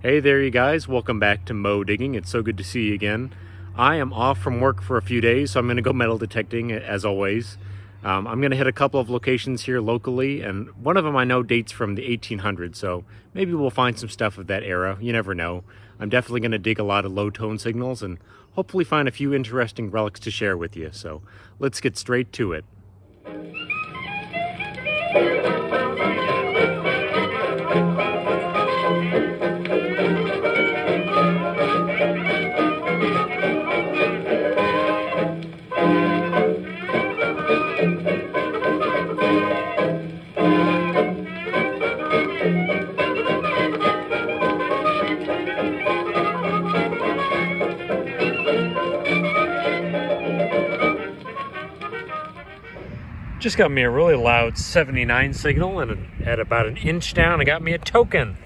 Hey there, you guys. Welcome back to Mo Digging. It's so good to see you again. I am off from work for a few days, so I'm going to go metal detecting as always. I'm going to hit a couple of locations here locally, and one of them I know dates from the 1800s, so maybe we'll find some stuff of that era. You never know. I'm definitely going to dig a lot of low tone signals and hopefully find a few interesting relics to share with you. So let's get straight to it. Just got me a really loud 79 signal, and at about an inch down I got me a token.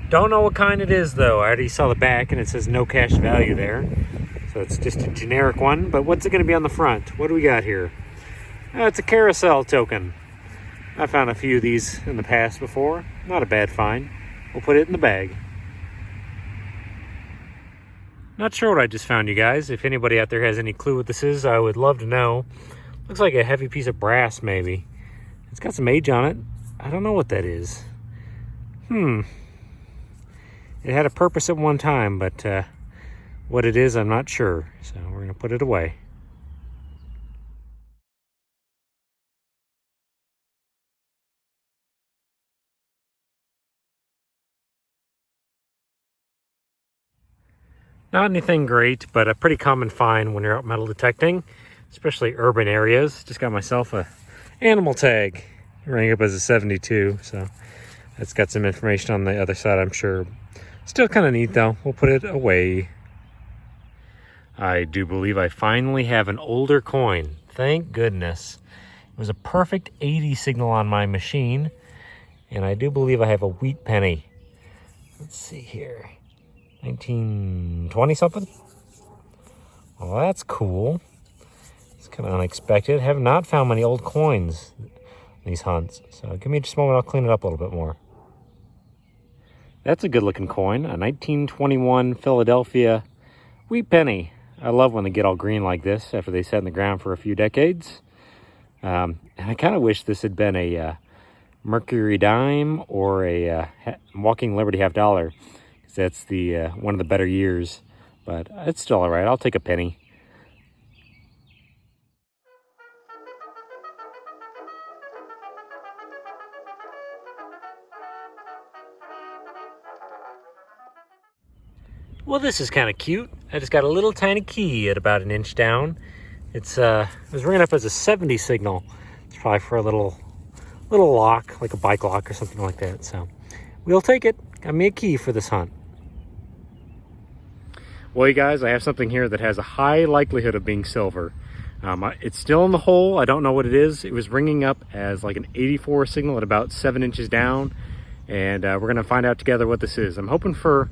Don't know what kind it is though. I already saw the back and it says no cash value there. So it's just a generic one, but what's it going to be on the front? What do we got here? It's a carousel token. I found a few of these in the past before. Not a bad find. We'll put it in the bag. Not sure what I just found, you guys. If anybody out there has any clue what this is, I would love to know. Looks like a heavy piece of brass, maybe. It's got some age on it. I don't know what that is. It had a purpose at one time, but what it is, I'm not sure. So we're going to put it away. Not anything great, but a pretty common find when you're out metal detecting, especially urban areas. Just got myself a animal tag, running up as a 72, so that's got some information on the other side, I'm sure. Still kind of neat though. We'll put it away. I do believe I finally have an older coin. Thank goodness. It was a perfect 80 signal on my machine, and I do believe I have a wheat penny. Let's see here. 1920 something? Well, that's cool. It's kind of unexpected. Have not found many old coins in these hunts. So give me just a moment, I'll clean it up a little bit more. That's a good looking coin. A 1921 Philadelphia wheat penny. I love when they get all green like this after they set in the ground for a few decades. And I kind of wish this had been a Mercury dime or a Walking Liberty half dollar. Because that's the one of the better years. But it's still all right. I'll take a penny. Well, this is kind of cute. I just got a little tiny key at about an inch down. It was ringing up as a 70 signal. It's probably for a little lock, like a bike lock or something like that. So we'll take it. Got me a key for this hunt. Well, you guys, I have something here that has a high likelihood of being silver. It's still in the hole. I don't know what it is. It was ringing up as like an 84 signal at about 7 inches down. And we're going to find out together what this is. I'm hoping for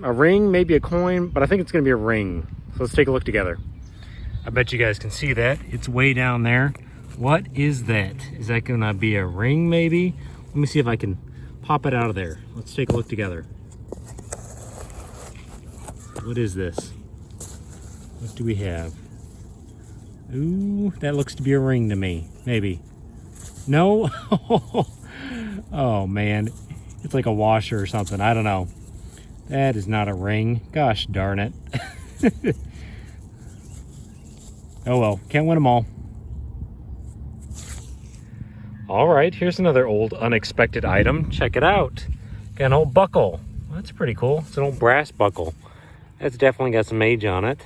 a ring, maybe a coin, but I think it's going to be a ring. So let's take a look together. I bet you guys can see that. It's way down there. What is that? Is that going to be a ring, maybe? Let me see if I can pop it out of there. Let's take a look together. What is this? What do we have? Ooh, that looks to be a ring to me. Maybe. No? Oh, man. It's like a washer or something. I don't know. That is not a ring. Gosh darn it. Oh well, can't win them all. All right, here's another old unexpected item. Check it out. Got an old buckle. That's pretty cool. It's an old brass buckle. That's definitely got some age on it.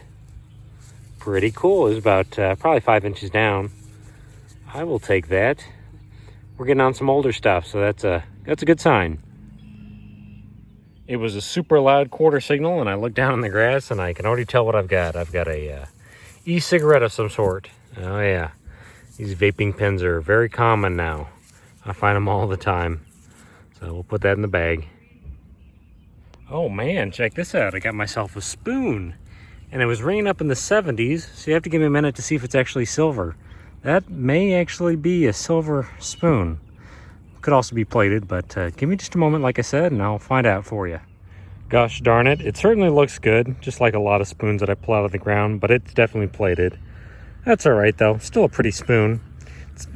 Pretty cool. It was about probably 5 inches down. I will take that. We're getting on some older stuff, so that's a good sign. It was a super loud quarter signal, and I looked down in the grass, and I can already tell what I've got. I've got a e-cigarette of some sort. Oh yeah, these vaping pens are very common now. I find them all the time. So we'll put that in the bag. Oh man, check this out. I got myself a spoon, and it was ringing up in the 70s, so you have to give me a minute to see if it's actually silver. That may actually be a silver spoon. Could also be plated, but give me just a moment, like I said, and I'll find out for you. Gosh darn it, it certainly looks good, just like a lot of spoons that I pull out of the ground, but it's definitely plated. That's all right though, still a pretty spoon.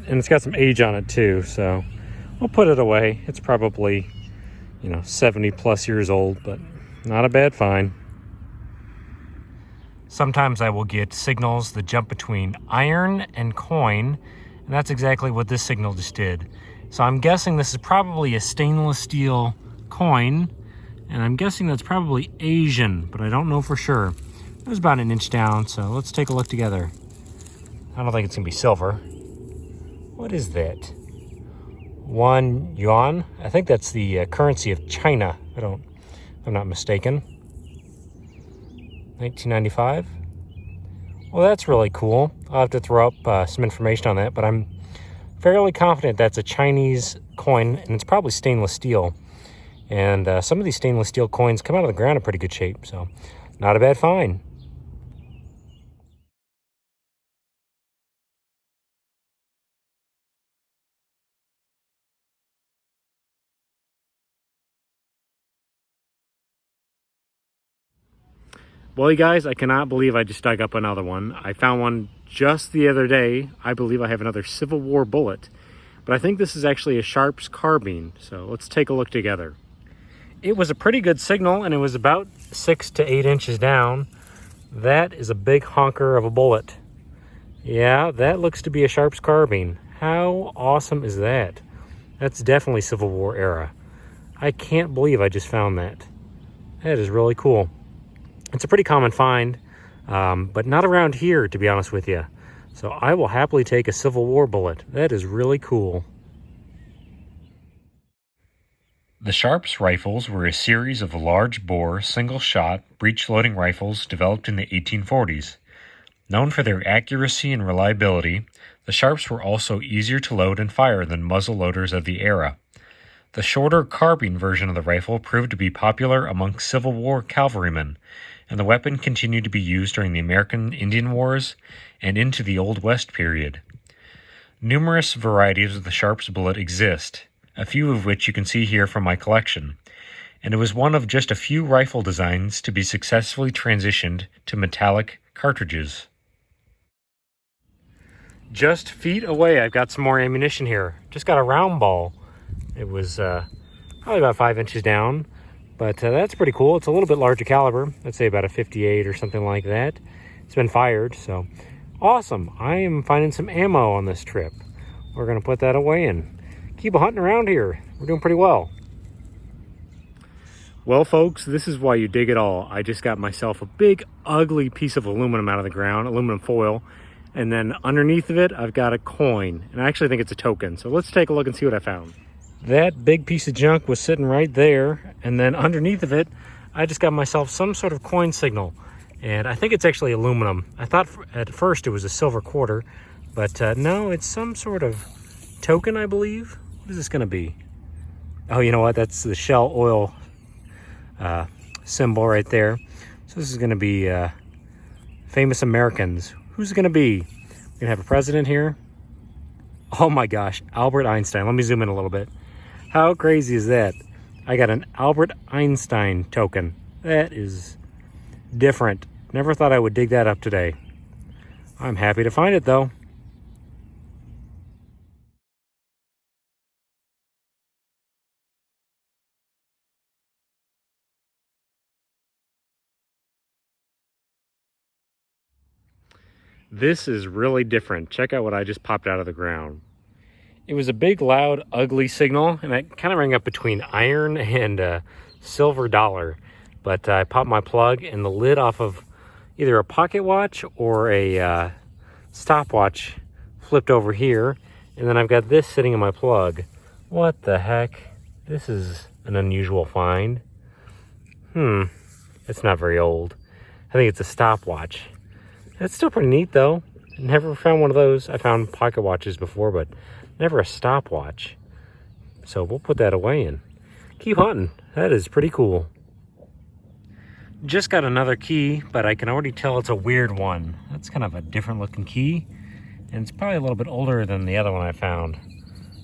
And it's got some age on it too, so we'll put it away. It's probably, 70 plus years old, but not a bad find. Sometimes I will get signals that jump between iron and coin, and that's exactly what this signal just did. So I'm guessing this is probably a stainless steel coin, and I'm guessing that's probably Asian, but I don't know for sure. It was about an inch down, so let's take a look together. I don't think it's gonna be silver. What is that? 1 yuan? I think that's the currency of China. if I'm not mistaken. 1995. Well, that's really cool. I'll have to throw up some information on that, but I'm fairly confident that's a Chinese coin, and it's probably stainless steel. And some of these stainless steel coins come out of the ground in pretty good shape, so not a bad find. Well, you guys, I cannot believe I just dug up another one. I found one just the other day. I believe I have another Civil War bullet, but I think this is actually a Sharps carbine. So let's take a look together. It was a pretty good signal, and it was about 6 to 8 inches down. That is a big honker of a bullet. Yeah, that looks to be a Sharps carbine. How awesome is that? That's definitely Civil War era. I can't believe I just found that. That is really cool. It's a pretty common find, but not around here, to be honest with you. So I will happily take a Civil War bullet. That is really cool. The Sharps rifles were a series of large-bore, single-shot, breech-loading rifles developed in the 1840s. Known for their accuracy and reliability, the Sharps were also easier to load and fire than muzzle loaders of the era. The shorter carbine version of the rifle proved to be popular among Civil War cavalrymen, and the weapon continued to be used during the American Indian Wars and into the Old West period. Numerous varieties of the Sharps bullet exist, a few of which you can see here from my collection, and it was one of just a few rifle designs to be successfully transitioned to metallic cartridges. Just feet away, I've got some more ammunition here. Just got a round ball. It was probably about 5 inches down, but that's pretty cool. It's a little bit larger caliber. Let's say about a 58 or something like that. It's been fired, so awesome. I am finding some ammo on this trip. We're going to put that away and keep hunting around here. We're doing pretty well. Well, folks, this is why you dig it all. I just got myself a big, ugly piece of aluminum out of the ground, aluminum foil, and then underneath of it, I've got a coin, and I actually think it's a token. So let's take a look and see what I found. That big piece of junk was sitting right there, and then underneath of it, I just got myself some sort of coin signal, and I think it's actually aluminum. I thought at first it was a silver quarter, but no, it's some sort of token, I believe. What is this going to be? Oh, you know what? That's the Shell Oil symbol right there. So this is going to be famous Americans. Who's it going to be? We're going to have a president here. Oh my gosh, Albert Einstein. Let me zoom in a little bit. How crazy is that? I got an Albert Einstein token. That is different. Never thought I would dig that up today. I'm happy to find it though. This is really different. Check out what I just popped out of the ground. It was a big, loud, ugly signal, and it kind of rang up between iron and silver dollar. But I popped my plug, and the lid off of either a pocket watch or a stopwatch flipped over here. And then I've got this sitting in my plug. What the heck? This is an unusual find. It's not very old. I think it's a stopwatch. It's still pretty neat though. Never found one of those. I found pocket watches before, but never a stopwatch. So we'll put that away and keep hunting. That is pretty cool. Just got another key, but I can already tell it's a weird one. That's kind of a different looking key, and it's probably a little bit older than the other one I found.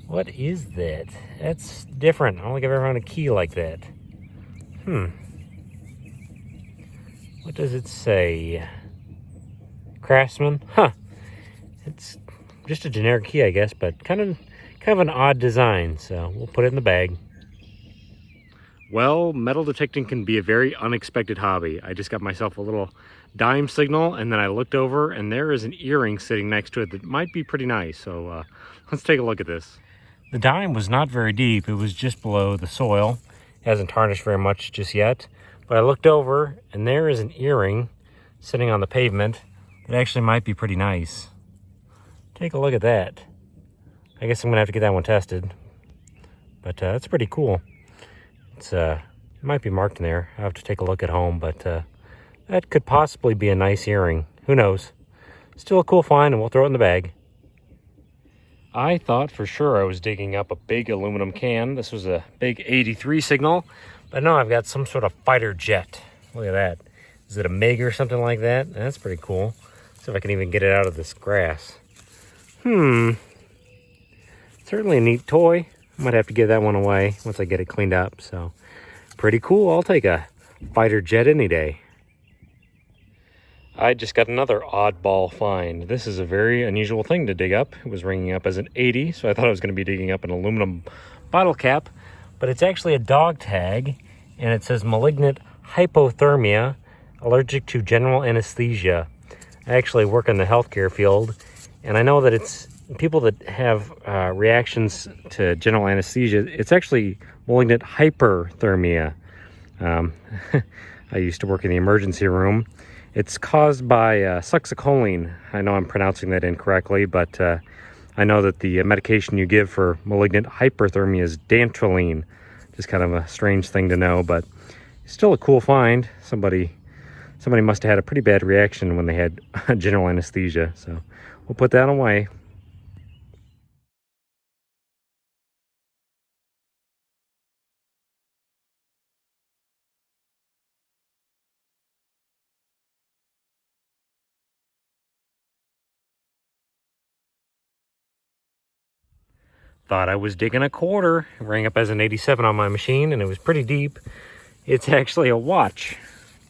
What is that? That's different. I don't think I've ever found a key like that. What does it say? Craftsman? Huh. It's just a generic key, I guess, but kind of an odd design, so we'll put it in the bag. Well, metal detecting can be a very unexpected hobby. I just got myself a little dime signal, and then I looked over, and there is an earring sitting next to it that might be pretty nice. So let's take a look at this. The dime was not very deep. It was just below the soil. It hasn't tarnished very much just yet. But I looked over, and there is an earring sitting on the pavement that actually might be pretty nice. Take a look at that. I guess I'm going to have to get that one tested. But that's pretty cool. It might be marked in there. I have to take a look at home, but that could possibly be a nice earring. Who knows? Still a cool find, and we'll throw it in the bag. I thought for sure I was digging up a big aluminum can. This was a big 83 signal, but no, I've got some sort of fighter jet. Look at that. Is it a MiG or something like that? That's pretty cool. See if I can even get it out of this grass. Certainly a neat toy. Might have to give that one away once I get it cleaned up. So pretty cool. I'll take a fighter jet any day. I just got another oddball find. This is a very unusual thing to dig up. It was ringing up as an 80, so I thought I was going to be digging up an aluminum bottle cap, but it's actually a dog tag, and it says malignant hypothermia, allergic to general anesthesia. I actually work in the healthcare field, and I know that it's people that have reactions to general anesthesia. It's actually malignant hyperthermia. I used to work in the emergency room. It's caused by succinylcholine. I know I'm pronouncing that incorrectly, but I know that the medication you give for malignant hyperthermia is dantrolene. Just kind of a strange thing to know, but still a cool find. Somebody must have had a pretty bad reaction when they had general anesthesia. So we'll put that away. Thought I was digging a quarter. It rang up as an 87 on my machine, and it was pretty deep. It's actually a watch.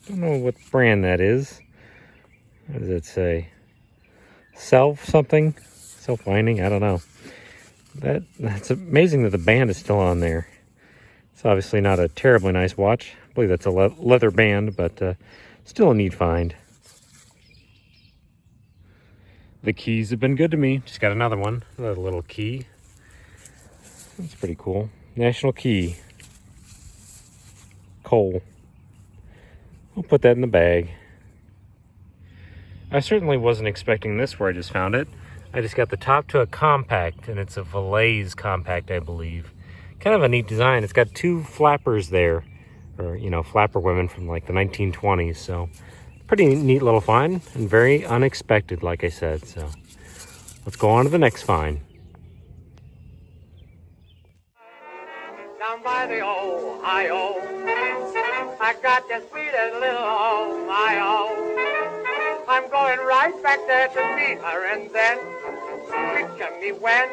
Don't know what brand that is. What does it say? Self something? Self-winding? I don't know. That's amazing that the band is still on there. It's obviously not a terribly nice watch. I believe that's a leather band, but still a neat find. The keys have been good to me. Just got another one. Another little key. That's pretty cool. National key. Coal. I'll put that in the bag. I certainly wasn't expecting this where I just found it. I just got the top to a compact, and it's a Valais compact, I believe. Kind of a neat design. It's got two flappers there, or, flapper women from like the 1920s. So pretty neat little find, and very unexpected, like I said. So let's go on to the next find. Down by the Ohio, I got the sweetest little Ohio. I'm going right back there to meet her, and then picture me when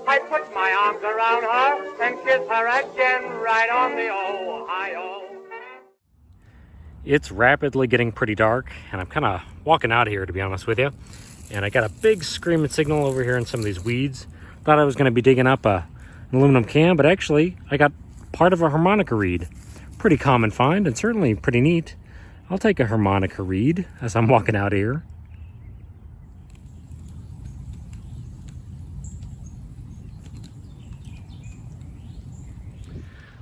I put my arms around her and kiss her again right on the Ohio. It's rapidly getting pretty dark, and I'm kind of walking out of here, to be honest with you. And I got a big screaming signal over here in some of these weeds. Thought I was going to be digging up an aluminum can, but actually I got part of a harmonica reed. Pretty common find, and certainly pretty neat. I'll take a harmonica reed as I'm walking out of here.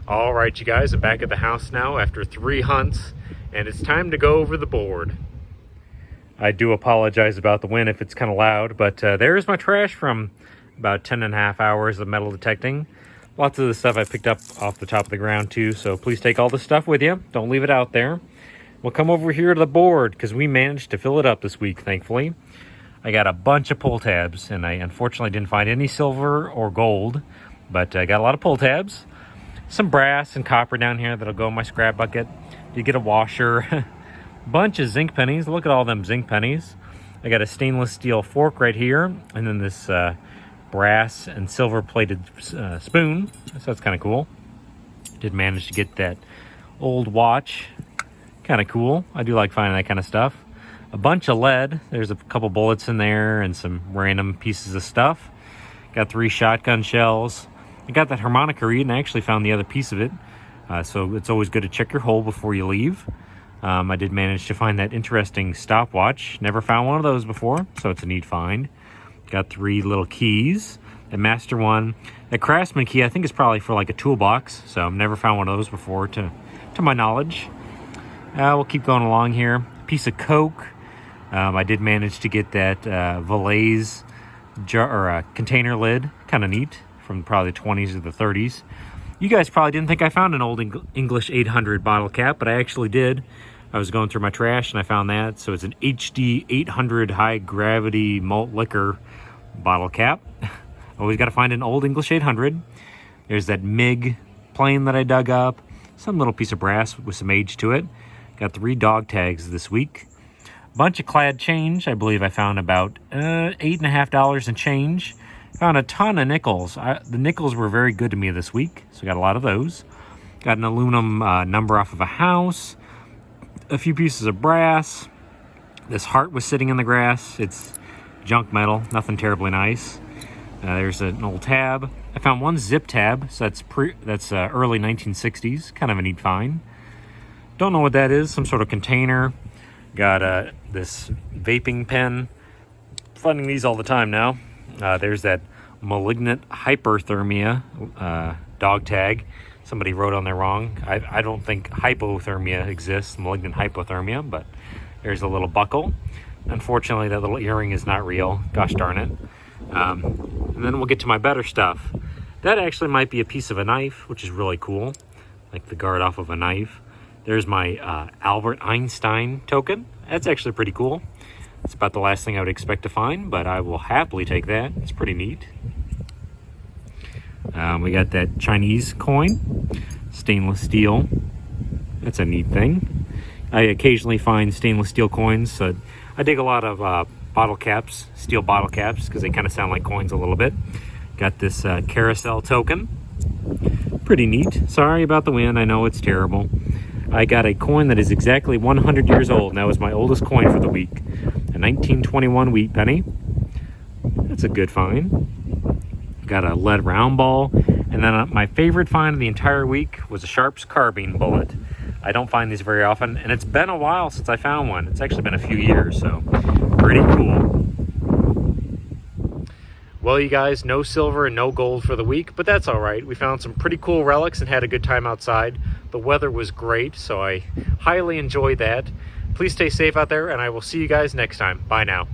All right, you guys, I'm back at the house now after 3 hunts, and it's time to go over the board. I do apologize about the wind if it's kind of loud, but there's my trash from about 10.5 hours of metal detecting. Lots of the stuff I picked up off the top of the ground too, so please take all the stuff with you. Don't leave it out there. We'll come over here to the board because we managed to fill it up this week, thankfully. I got a bunch of pull tabs, and I unfortunately didn't find any silver or gold, but I got a lot of pull tabs. Some brass and copper down here that'll go in my scrap bucket. You get a washer. Bunch of zinc pennies. Look at all them zinc pennies. I got a stainless steel fork right here, and then this brass and silver plated spoon, so that's kind of cool. Did manage to get that old watch Kind of cool. I do like finding that kind of stuff. A bunch of lead. There's a couple bullets in there and some random pieces of stuff. Got 3 shotgun shells. I got that harmonica reed and I actually found the other piece of it. So it's always good to check your hole before you leave. I did manage to find that interesting stopwatch. Never found one of those before, so it's a neat find. Got 3 little keys. A master one. A craftsman key I think is probably for like a toolbox, so I've never found one of those before to my knowledge. We'll keep going along here. Piece of Coke. I did manage to get that Valais jar or container lid. Kind of neat, from probably the 20s or the 30s. You guys probably didn't think I found an old English 800 bottle cap, but I actually did. I was going through my trash and I found that. So it's an HD 800 high gravity malt liquor bottle cap. Always got to find an old English 800. There's that MiG plane that I dug up. Some little piece of brass with some age to it. Got 3 dog tags this week. Bunch of clad change. I believe I found about $8.50 in change. Found a ton of nickels. The nickels were very good to me this week, so got a lot of those. Got an aluminum number off of a house. A few pieces of brass. This heart was sitting in the grass. It's junk metal, nothing terribly nice. There's an old tab. I found 1 zip tab, so that's early 1960s. Kind of a neat find. Don't know what that is. Some sort of container. Got this vaping pen. Finding these all the time now. There's that malignant hyperthermia dog tag. Somebody wrote on there wrong. I don't think hypothermia exists, malignant hypothermia, but there's a little buckle. Unfortunately, that little earring is not real. Gosh darn it. And then we'll get to my better stuff. That actually might be a piece of a knife, which is really cool. Like the guard off of a knife. There's my Albert Einstein token. That's actually pretty cool. It's about the last thing I would expect to find, but I will happily take that. It's pretty neat. We got that Chinese coin, stainless steel. That's a neat thing. I occasionally find stainless steel coins. So I dig a lot of bottle caps, steel bottle caps, because they kind of sound like coins a little bit. Got this carousel token. Pretty neat. Sorry about the wind. I know it's terrible. I got a coin that is exactly 100 years old, and that was my oldest coin for the week. A 1921 wheat penny. That's a good find. Got a lead round ball. And then my favorite find of the entire week was a Sharps carbine bullet. I don't find these very often, and it's been a while since I found one. It's actually been a few years, so pretty cool. Well, you guys, no silver and no gold for the week, but that's all right. We found some pretty cool relics and had a good time outside. The weather was great, so I highly enjoyed that. Please stay safe out there, and I will see you guys next time. Bye now.